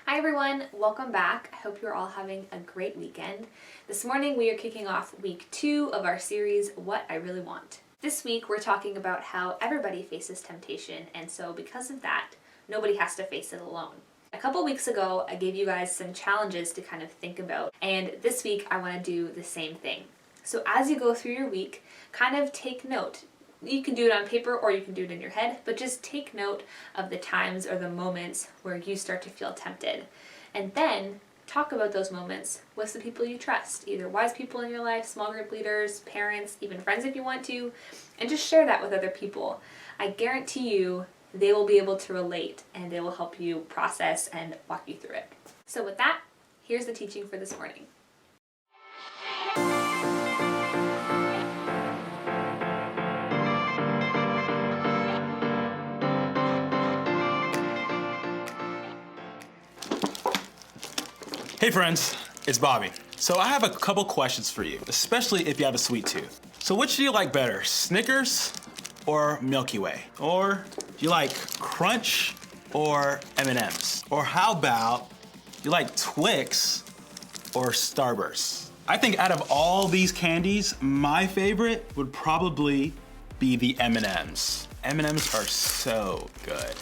Hi everyone, welcome back. I hope you're all having a great weekend. This morning we are kicking off week 2 of our series, What I Really Want. This week we're talking about how everybody faces temptation, and so because of that, nobody has to face it alone. A couple weeks ago, I gave you guys some challenges to kind of think about, and this week I want to do the same thing. So as you go through your week, kind of take note. You can do it on paper or you can do it in your head, but just take note of the times or the moments where you start to feel tempted. And then talk about those moments with the people you trust, either wise people in your life, small group leaders, parents, even friends if you want to, and just share that with other people. I guarantee you they will be able to relate and they will help you process and walk you through it. So with that, here's the teaching for this morning. Hey friends, it's Bobby. So I have a couple questions for you, especially if you have a sweet tooth. So which do you like better, Snickers or Milky Way? Or do you like Crunch or M&Ms? Or how about you like Twix or Starburst? I think out of all these candies, my favorite would probably be the M&Ms. M&Ms are so good.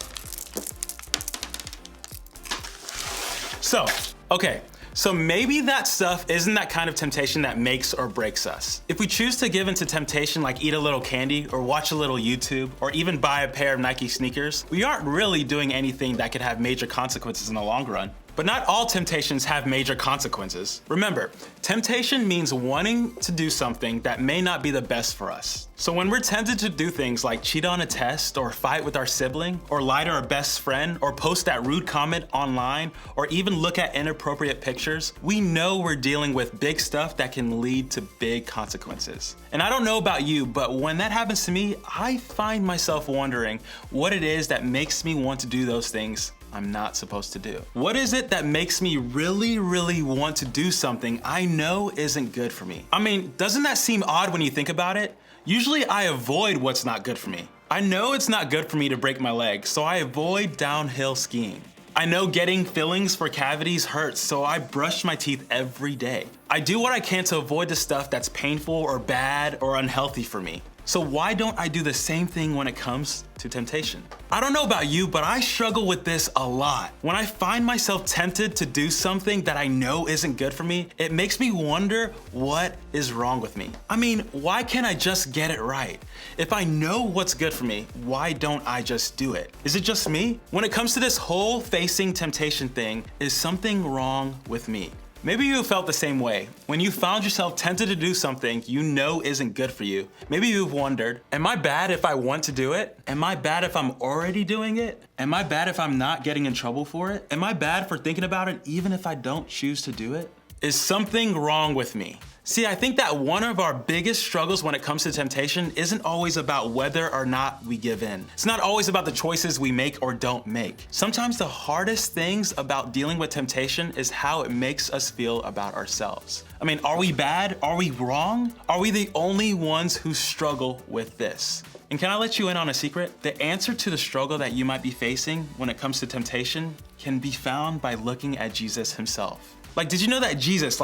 So maybe that stuff isn't that kind of temptation that makes or breaks us. If we choose to give into temptation like eat a little candy or watch a little YouTube or even buy a pair of Nike sneakers, we aren't really doing anything that could have major consequences in the long run. But not all temptations have major consequences. Remember, temptation means wanting to do something that may not be the best for us. So when we're tempted to do things like cheat on a test or fight with our sibling or lie to our best friend or post that rude comment online or even look at inappropriate pictures, we know we're dealing with big stuff that can lead to big consequences. And I don't know about you, but when that happens to me, I find myself wondering what it is that makes me want to do those things I'm not supposed to do. What is it that makes me really want to do something I know isn't good for me? I mean, doesn't that seem odd when you think about it? Usually I avoid what's not good for me. I know it's not good for me to break my leg, so I avoid downhill skiing. I know getting fillings for cavities hurts, so I brush my teeth every day. I do what I can to avoid the stuff that's painful or bad or unhealthy for me. So why don't I do the same thing when it comes to temptation? I don't know about you, but I struggle with this a lot. When I find myself tempted to do something that I know isn't good for me, it makes me wonder what is wrong with me. I mean, why can't I just get it right? If I know what's good for me, why don't I just do it? Is it just me? When it comes to this whole facing temptation thing, is something wrong with me? Maybe you felt the same way. When you found yourself tempted to do something you know isn't good for you, maybe you've wondered, am I bad if I want to do it? Am I bad if I'm already doing it? Am I bad if I'm not getting in trouble for it? Am I bad for thinking about it even if I don't choose to do it? Is something wrong with me? See, I think that one of our biggest struggles when it comes to temptation isn't always about whether or not we give in. It's not always about the choices we make or don't make. Sometimes the hardest things about dealing with temptation is how it makes us feel about ourselves. I mean, are we bad? Are we wrong? Are we the only ones who struggle with this? And can I let you in on a secret? The answer to the struggle that you might be facing when it comes to temptation can be found by looking at Jesus himself. Like, did you know that Jesus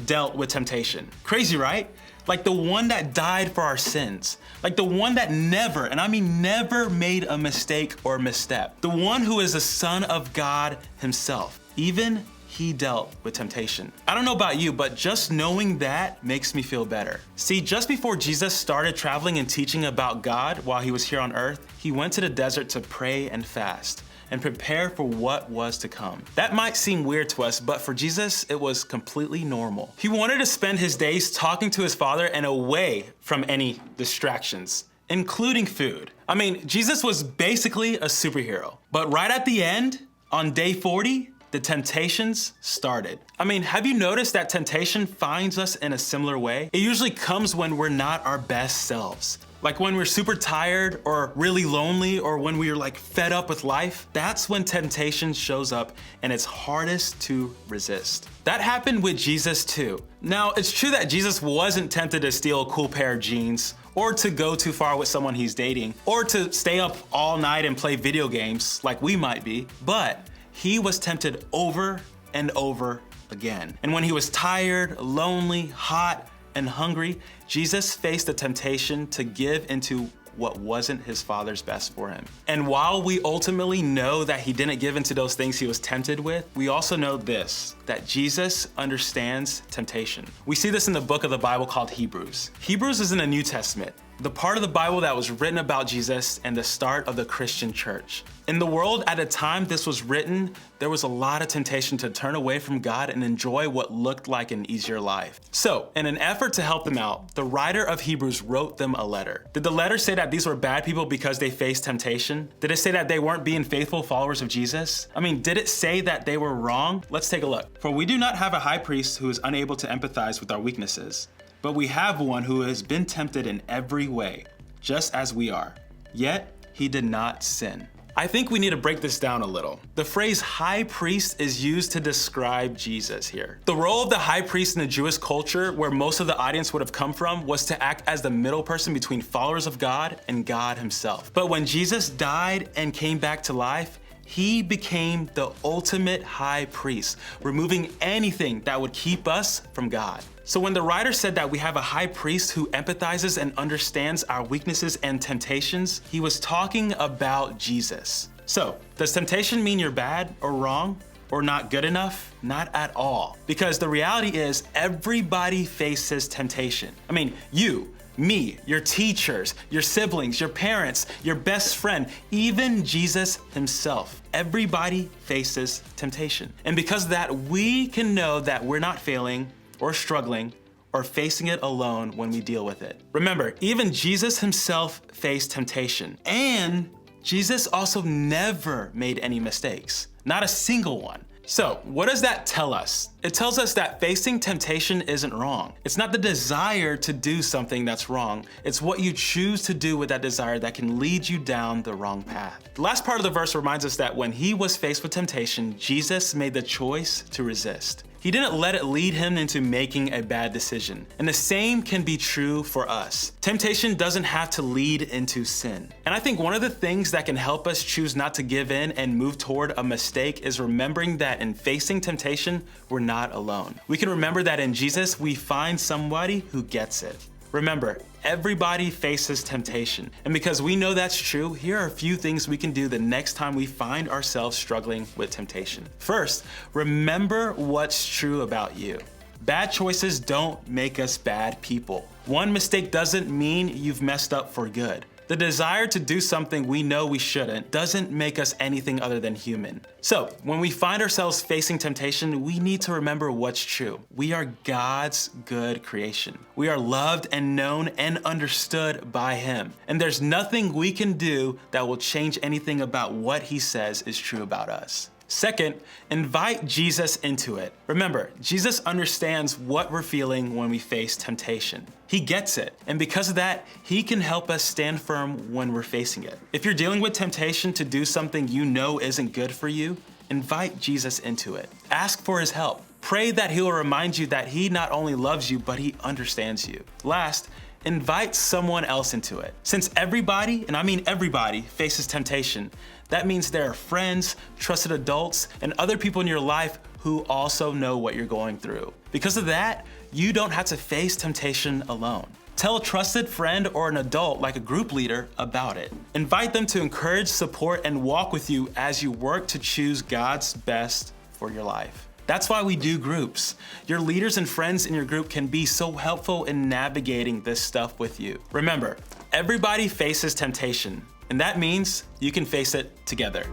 dealt with temptation? Crazy, right? Like the one that died for our sins. Like the one that never, and I mean never made a mistake or misstep. The one who is the Son of God himself. Even he dealt with temptation. I don't know about you, but just knowing that makes me feel better. See, just before Jesus started traveling and teaching about God while he was here on earth, he went to the desert to pray and fast and prepare for what was to come. That might seem weird to us, but for Jesus, it was completely normal. He wanted to spend his days talking to his Father and away from any distractions, including food. I mean, Jesus was basically a superhero. But right at the end, on day 40, the temptations started. I mean, have you noticed that temptation finds us in a similar way? It usually comes when we're not our best selves. Like when we're super tired or really lonely or when we're like fed up with life, that's when temptation shows up and it's hardest to resist. That happened with Jesus too. Now, it's true that Jesus wasn't tempted to steal a cool pair of jeans or to go too far with someone he's dating or to stay up all night and play video games like we might be, but he was tempted over and over again. And when he was tired, lonely, hot, and hungry, Jesus faced the temptation to give into what wasn't his Father's best for him. And while we ultimately know that he didn't give into those things he was tempted with, we also know this, that Jesus understands temptation. We see this in the book of the Bible called Hebrews. Hebrews is in the New Testament, the part of the Bible that was written about Jesus and the start of the Christian church. In the world at the time this was written, there was a lot of temptation to turn away from God and enjoy what looked like an easier life. So, in an effort to help them out, the writer of Hebrews wrote them a letter. Did the letter say that these were bad people because they faced temptation? Did it say that they weren't being faithful followers of Jesus? I mean, did it say that they were wrong? Let's take a look. For we do not have a high priest who is unable to empathize with our weaknesses, but we have one who has been tempted in every way, just as we are. Yet he did not sin. I think we need to break this down a little. The phrase high priest is used to describe Jesus here. The role of the high priest in the Jewish culture, where most of the audience would have come from, was to act as the middle person between followers of God and God himself. But when Jesus died and came back to life, he became the ultimate high priest, removing anything that would keep us from God. So when the writer said that we have a high priest who empathizes and understands our weaknesses and temptations, he was talking about Jesus. So, does temptation mean you're bad or wrong or not good enough? Not at all. Because the reality is everybody faces temptation. I mean, you, me, your teachers, your siblings, your parents, your best friend, even Jesus himself. Everybody faces temptation. And because of that, we can know that we're not failing or struggling or facing it alone when we deal with it. Remember, even Jesus himself faced temptation. And Jesus also never made any mistakes, not a single one. So, what does that tell us? It tells us that facing temptation isn't wrong. It's not the desire to do something that's wrong. It's what you choose to do with that desire that can lead you down the wrong path. The last part of the verse reminds us that when he was faced with temptation, Jesus made the choice to resist. He didn't let it lead him into making a bad decision. And the same can be true for us. Temptation doesn't have to lead into sin. And I think one of the things that can help us choose not to give in and move toward a mistake is remembering that in facing temptation, we're not alone. We can remember that in Jesus, we find somebody who gets it. Remember, everybody faces temptation. And because we know that's true, here are a few things we can do the next time we find ourselves struggling with temptation. First, remember what's true about you. Bad choices don't make us bad people. One mistake doesn't mean you've messed up for good. The desire to do something we know we shouldn't doesn't make us anything other than human. So, when we find ourselves facing temptation, we need to remember what's true. We are God's good creation. We are loved and known and understood by him. And there's nothing we can do that will change anything about what he says is true about us. Second, invite Jesus into it. Remember, Jesus understands what we're feeling when we face temptation. He gets it, and because of that, he can help us stand firm when we're facing it. If you're dealing with temptation to do something you know isn't good for you, invite Jesus into it. Ask for his help. Pray that he'll remind you that he not only loves you, but he understands you. Last, invite someone else into it. Since everybody, and I mean everybody, faces temptation, that means there are friends, trusted adults, and other people in your life who also know what you're going through. Because of that, you don't have to face temptation alone. Tell a trusted friend or an adult, like a group leader, about it. Invite them to encourage, support, and walk with you as you work to choose God's best for your life. That's why we do groups. Your leaders and friends in your group can be so helpful in navigating this stuff with you. Remember, everybody faces temptation, and that means you can face it together.